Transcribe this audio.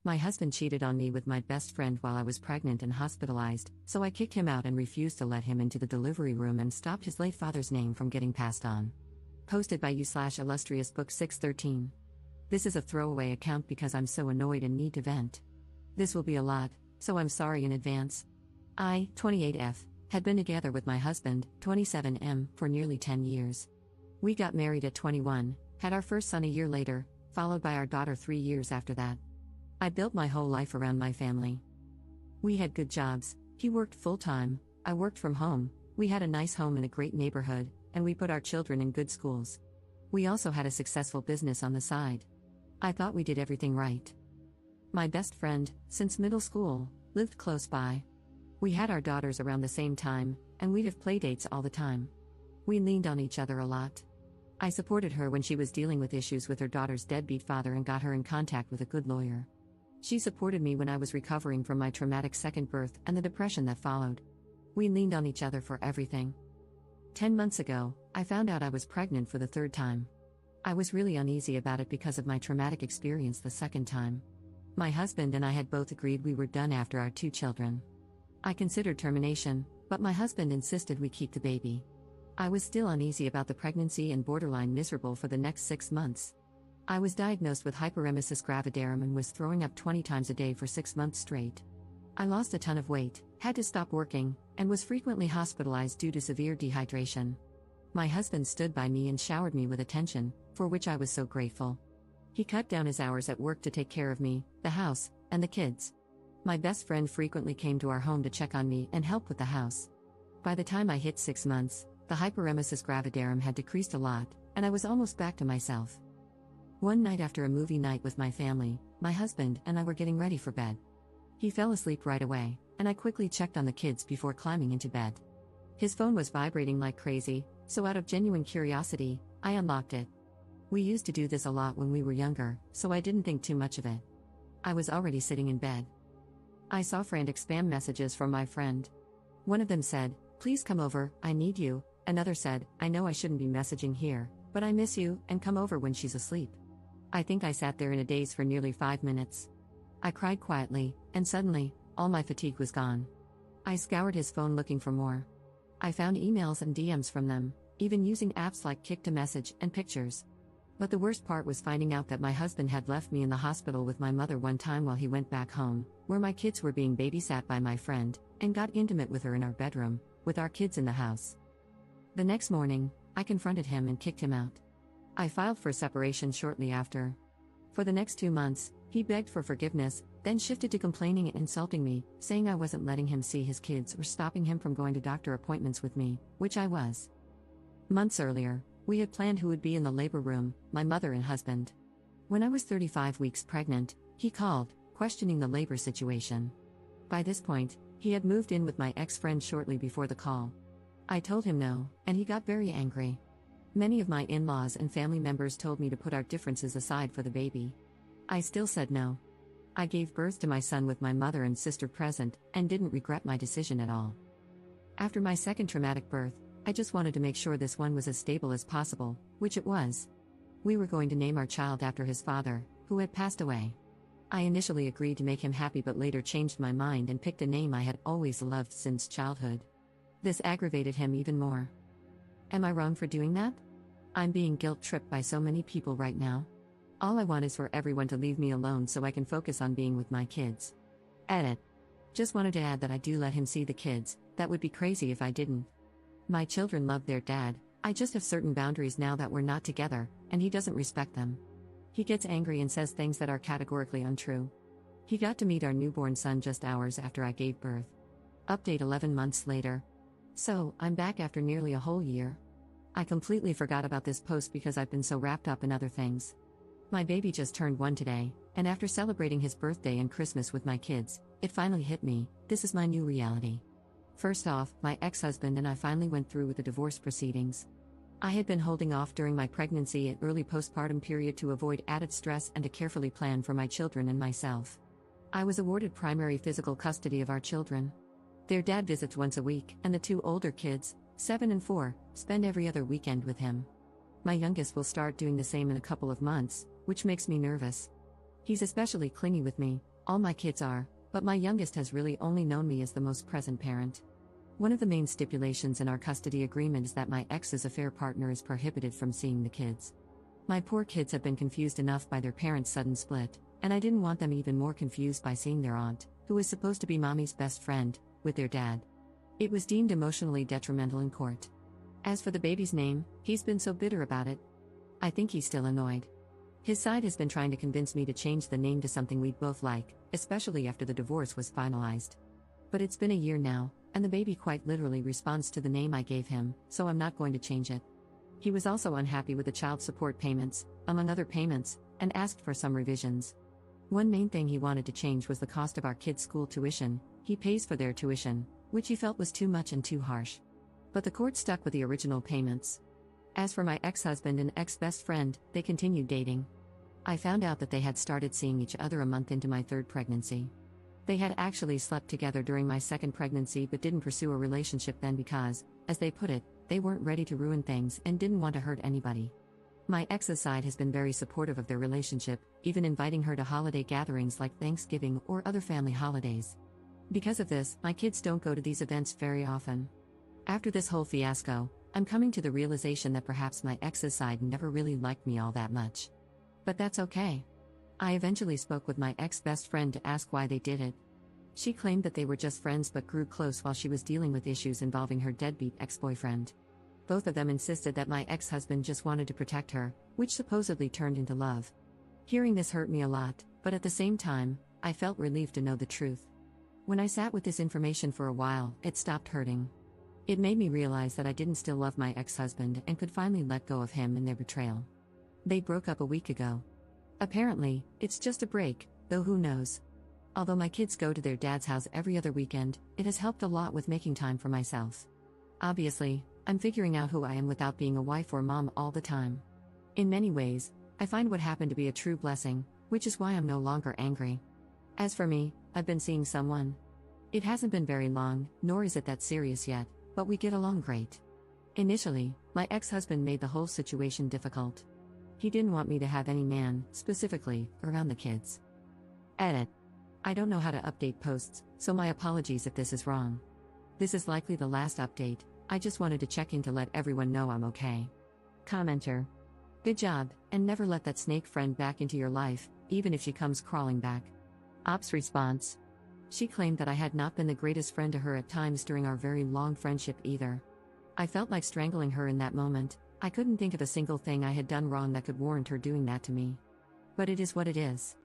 My husband cheated on me with my best friend while I was pregnant and hospitalized, so I kicked him out and refused to let him into the delivery room and stopped his late father's name from getting passed on. Posted by you/illustrious book 613. This is a throwaway account because I'm so annoyed and need to vent. This will be a lot, so I'm sorry in advance. I, 28F, had been together with my husband, 27M, for nearly 10 years. We got married at 21, had our first son a year later, followed by our daughter 3 years after that. I built my whole life around my family. We had good jobs, he worked full-time, I worked from home, we had a nice home in a great neighborhood, and we put our children in good schools. We also had a successful business on the side. I thought we did everything right. My best friend, since middle school, lived close by. We had our daughters around the same time, and we'd have playdates all the time. We leaned on each other a lot. I supported her when she was dealing with issues with her daughter's deadbeat father and got her in contact with a good lawyer. She supported me when I was recovering from my traumatic second birth and the depression that followed. We leaned on each other for everything. 10 months ago, I found out I was pregnant for the third time. I was really uneasy about it because of my traumatic experience the second time. My husband and I had both agreed we were done after our 2 children. I considered termination, but my husband insisted we keep the baby. I was still uneasy about the pregnancy and borderline miserable for the next 6 months. I was diagnosed with hyperemesis gravidarum and was throwing up 20 times a day for 6 months straight. I lost a ton of weight, had to stop working, and was frequently hospitalized due to severe dehydration. My husband stood by me and showered me with attention, for which I was so grateful. He cut down his hours at work to take care of me, the house, and the kids. My best friend frequently came to our home to check on me and help with the house. By the time I hit 6 months, the hyperemesis gravidarum had decreased a lot, and I was almost back to myself. One night after a movie night with my family, my husband and I were getting ready for bed. He fell asleep right away, and I quickly checked on the kids before climbing into bed. His phone was vibrating like crazy, so out of genuine curiosity, I unlocked it. We used to do this a lot when we were younger, so I didn't think too much of it. I was already sitting in bed. I saw frantic spam messages from my friend. One of them said, "Please come over, I need you." Another said, "I know I shouldn't be messaging here, but I miss you, and come over when she's asleep." I think I sat there in a daze for nearly 5 minutes. I cried quietly, and suddenly, all my fatigue was gone. I scoured his phone looking for more. I found emails and DMs from them, even using apps like Kick to Message and pictures. But the worst part was finding out that my husband had left me in the hospital with my mother one time while he went back home, where my kids were being babysat by my friend, and got intimate with her in our bedroom, with our kids in the house. The next morning, I confronted him and kicked him out. I filed for separation shortly after. For the next 2 months, he begged for forgiveness, then shifted to complaining and insulting me, saying I wasn't letting him see his kids or stopping him from going to doctor appointments with me, which I was. Months earlier, we had planned who would be in the labor room, my mother and husband. When I was 35 weeks pregnant, he called, questioning the labor situation. By this point, he had moved in with my ex-friend shortly before the call. I told him no, and he got very angry. Many of my in-laws and family members told me to put our differences aside for the baby. I still said no. I gave birth to my son with my mother and sister present, and didn't regret my decision at all. After my second traumatic birth, I just wanted to make sure this one was as stable as possible, which it was. We were going to name our child after his father, who had passed away. I initially agreed to make him happy but later changed my mind and picked a name I had always loved since childhood. This aggravated him even more. Am I wrong for doing that? I'm being guilt-tripped by so many people right now. All I want is for everyone to leave me alone so I can focus on being with my kids. Edit. Just wanted to add that I do let him see the kids, that would be crazy if I didn't. My children love their dad, I just have certain boundaries now that we're not together, and he doesn't respect them. He gets angry and says things that are categorically untrue. He got to meet our newborn son just hours after I gave birth. Update 11 months later. So, I'm back after nearly a whole year. I completely forgot about this post because I've been so wrapped up in other things. My baby just turned 1 today, and after celebrating his birthday and Christmas with my kids, it finally hit me, this is my new reality. First off, my ex-husband and I finally went through with the divorce proceedings. I had been holding off during my pregnancy and early postpartum period to avoid added stress and to carefully plan for my children and myself. I was awarded primary physical custody of our children. Their dad visits once a week, and the 2 older kids, 7 and 4, spend every other weekend with him. My youngest will start doing the same in a couple of months, which makes me nervous. He's especially clingy with me, all my kids are, but my youngest has really only known me as the most present parent. One of the main stipulations in our custody agreement is that my ex's affair partner is prohibited from seeing the kids. My poor kids have been confused enough by their parents' sudden split, and I didn't want them even more confused by seeing their aunt, who is supposed to be mommy's best friend, with their dad. It was deemed emotionally detrimental in court. As for the baby's name, he's been so bitter about it. I think he's still annoyed. His side has been trying to convince me to change the name to something we'd both like, especially after the divorce was finalized. But it's been a year now, and the baby quite literally responds to the name I gave him, so I'm not going to change it. He was also unhappy with the child support payments, among other payments, and asked for some revisions. One main thing he wanted to change was the cost of our kids' school tuition. He pays for their tuition, which he felt was too much and too harsh. But the court stuck with the original payments. As for my ex-husband and ex-best friend, they continued dating. I found out that they had started seeing each other a month into my third pregnancy. They had actually slept together during my second pregnancy but didn't pursue a relationship then because, as they put it, they weren't ready to ruin things and didn't want to hurt anybody. My ex's side has been very supportive of their relationship, even inviting her to holiday gatherings like Thanksgiving or other family holidays. Because of this, my kids don't go to these events very often. After this whole fiasco, I'm coming to the realization that perhaps my ex's side never really liked me all that much. But that's okay. I eventually spoke with my ex-best friend to ask why they did it. She claimed that they were just friends but grew close while she was dealing with issues involving her deadbeat ex-boyfriend. Both of them insisted that my ex-husband just wanted to protect her, which supposedly turned into love. Hearing this hurt me a lot, but at the same time, I felt relieved to know the truth. When I sat with this information for a while, it stopped hurting. It made me realize that I didn't still love my ex-husband and could finally let go of him and their betrayal. They broke up a week ago. Apparently, it's just a break, though who knows. Although my kids go to their dad's house every other weekend, it has helped a lot with making time for myself. Obviously, I'm figuring out who I am without being a wife or mom all the time. In many ways, I find what happened to be a true blessing, which is why I'm no longer angry. As for me, I've been seeing someone. It hasn't been very long, nor is it that serious yet, but we get along great. Initially, my ex-husband made the whole situation difficult. He didn't want me to have any man, specifically, around the kids. Edit. I don't know how to update posts, so my apologies if this is wrong. This is likely the last update. I just wanted to check in to let everyone know I'm okay. Commenter. Good job, and never let that snake friend back into your life, even if she comes crawling back. Ops response. She claimed that I had not been the greatest friend to her at times during our very long friendship either. I felt like strangling her in that moment. I couldn't think of a single thing I had done wrong that could warrant her doing that to me. But it is what it is.